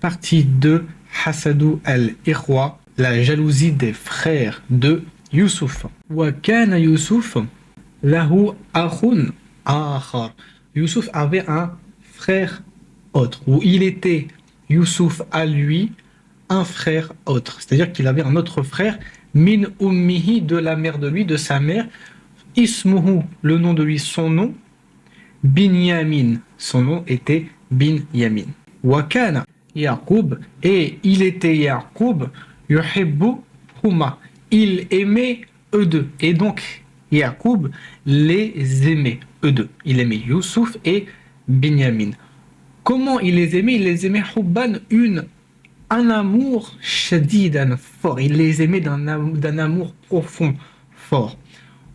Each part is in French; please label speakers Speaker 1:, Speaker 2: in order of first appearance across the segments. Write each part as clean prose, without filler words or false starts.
Speaker 1: Partie 2, Hasadou al-Ikhwa, la jalousie des frères de Youssouf. Wa kana Youssouf lahu akhun akhar. Youssouf avait un frère autre, ou il était Youssouf à lui un frère autre. C'est-à-dire qu'il avait un autre frère, min ummihi, de la mère de lui, de sa mère, ismuhu, le nom de lui, son nom, Binyamin, son nom était Binyamin. Wa kana Yaqub, et il était Yaqub, yuhibbu huma, il aimait eux deux. Et donc Yaqub les aimait eux deux. Il aimait Youssouf et Binyamin. Comment il les aimait? Il les aimait hubban, un amour shadidan, fort. Il les aimait d'un amour profond, fort.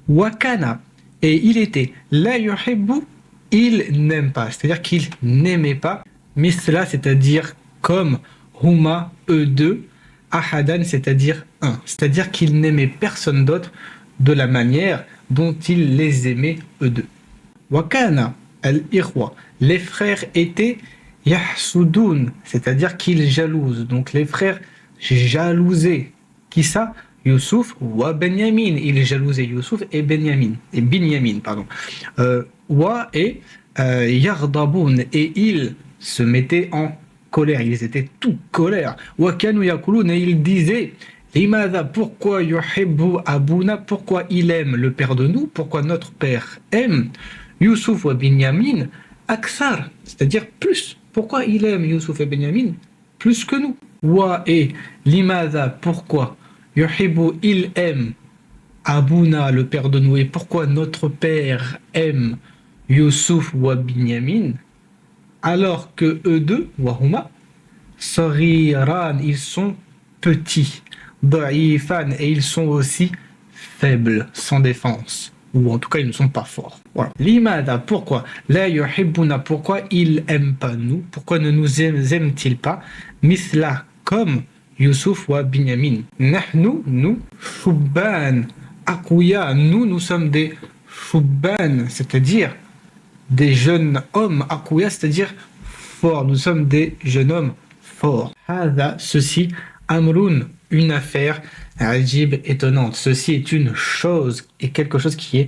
Speaker 1: Wakana, et il était la yuhibbu, il n'aime pas, c'est-à-dire qu'il n'aimait pas misla, c'est-à-dire comme huma, eux deux, ahadan, c'est-à-dire qu'il n'aimait personne d'autre de la manière dont il les aimait eux deux. Wakana al-ikhwa, les frères étaient yahsudun, c'est-à-dire qu'ils jalousent. Donc les frères jalousaient. Qui ça? Youssouf wa Benyamin. Ils jalousaient Youssouf et Binyamin, pardon. Wa et yardaboun, et ils se mettaient en colère. Ils étaient tout colère. Wa kanu yakulun, et ils disaient Limada, pourquoi yuhibbu abuna, pourquoi il aime le père de nous, pourquoi notre père aime Youssouf wa Binyamin aksar, c'est-à-dire plus. Pourquoi il aime Youssouf et Binyamin plus que nous? Wa et limada, pourquoi yuhibbu, il aime Abouna, le père de nous, et pourquoi notre père aime Youssouf wa Binyamin alors que eux deux, wahuma, sariran, ils sont petits, da'ifan, et ils sont aussi faibles, sans défense, ou en tout cas ils ne sont pas forts. Voilà. Limada, pourquoi? La yuhibbuna, pourquoi il aime pas nous? Pourquoi ne nous aime-t-il pas? Misla, comme Youssouf wa Binyamin. Nahnu, nous, shubban, akouya, nous sommes des shubban, c'est-à-dire des jeunes hommes, akouya, c'est-à-dire forts. Nous sommes des jeunes hommes forts. Hada, ceci, amrun, une affaire, ajib, étonnante. Ceci est une chose et quelque chose qui est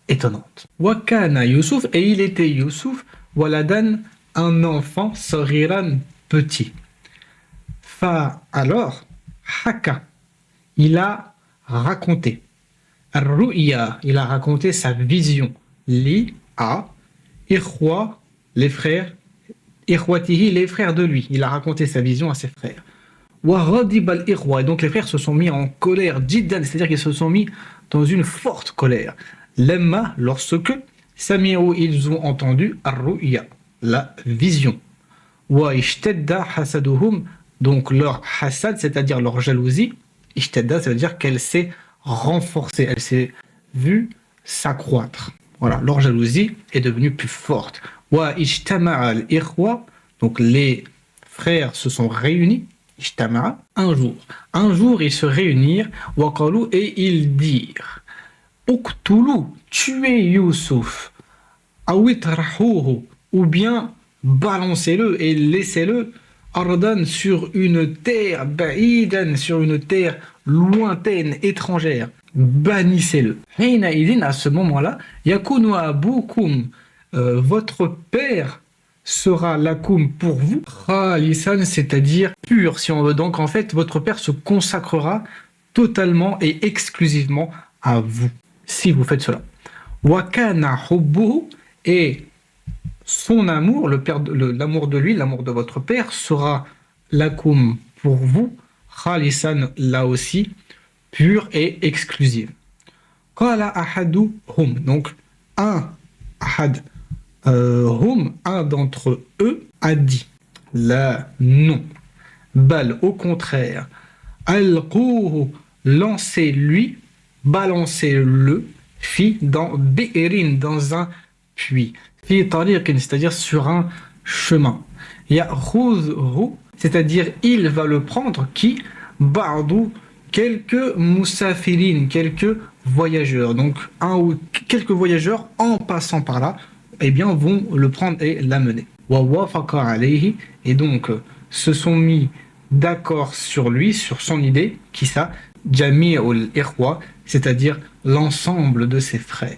Speaker 1: étonnante. Wakana Youssouf, et il était Youssouf, waladan, un enfant, sariran, petit. Fa, alors, haka, il a raconté. Ar-ru'ya, il a raconté sa vision. Li, a, ikhwa, les frères, ikhwatihi, les frères de lui. Il a raconté sa vision à ses frères. Wa radib al-ikhwa, et donc les frères se sont mis en colère, jiddan, c'est-à-dire qu'ils se sont mis dans une forte colère. Lemma, lorsque sami'u, ils ont entendu ar-ru'ya, la vision. Wa ishtadda hasaduhum, donc leur hasad, c'est-à-dire leur jalousie, ishtadda, ça veut dire qu'elle s'est renforcée, elle s'est vue s'accroître. Voilà, leur jalousie est devenue plus forte. Wa ijtama'a al-ikhwa, donc les frères se sont réunis, ijtama'a, un jour. Un jour, ils se réunirent, wa qalu, et ils dirent Uqtulu, tuez Youssouf, awitrahuhu, ou bien balancez-le et laissez-le ardan, sur une terre, ba'idan, sur une terre lointaine, étrangère. Bannissez-le. Hina idin, à ce moment-là, yakunu abukum, votre père sera lakum pour vous, khalisan, c'est-à-dire pur, si on veut. Donc en fait, votre père se consacrera totalement et exclusivement à vous, si vous faites cela. Wakana hubbuhu, et son amour, l'amour de lui, l'amour de votre père, sera lakum pour vous, khalisan, là aussi, pure et exclusive. Qala ahaduhum, donc un d'entre eux a dit la, non, bal, au contraire, alquhu, lancez-lui, balancez-le, fi, dans bi'rin, dans un puits, fi tariqin, c'est-à-dire sur un chemin, ya'khudhu, c'est-à-dire il va le prendre, qui, ba'du, quelques moussafirines, quelques voyageurs, donc un ou quelques voyageurs en passant par là, eh bien vont le prendre et l'amener. Wa wafaqa alayhi, et donc se sont mis d'accord sur lui, sur son idée, qui ça, Jami' ul-Ikhwa, c'est-à-dire l'ensemble de ses frères.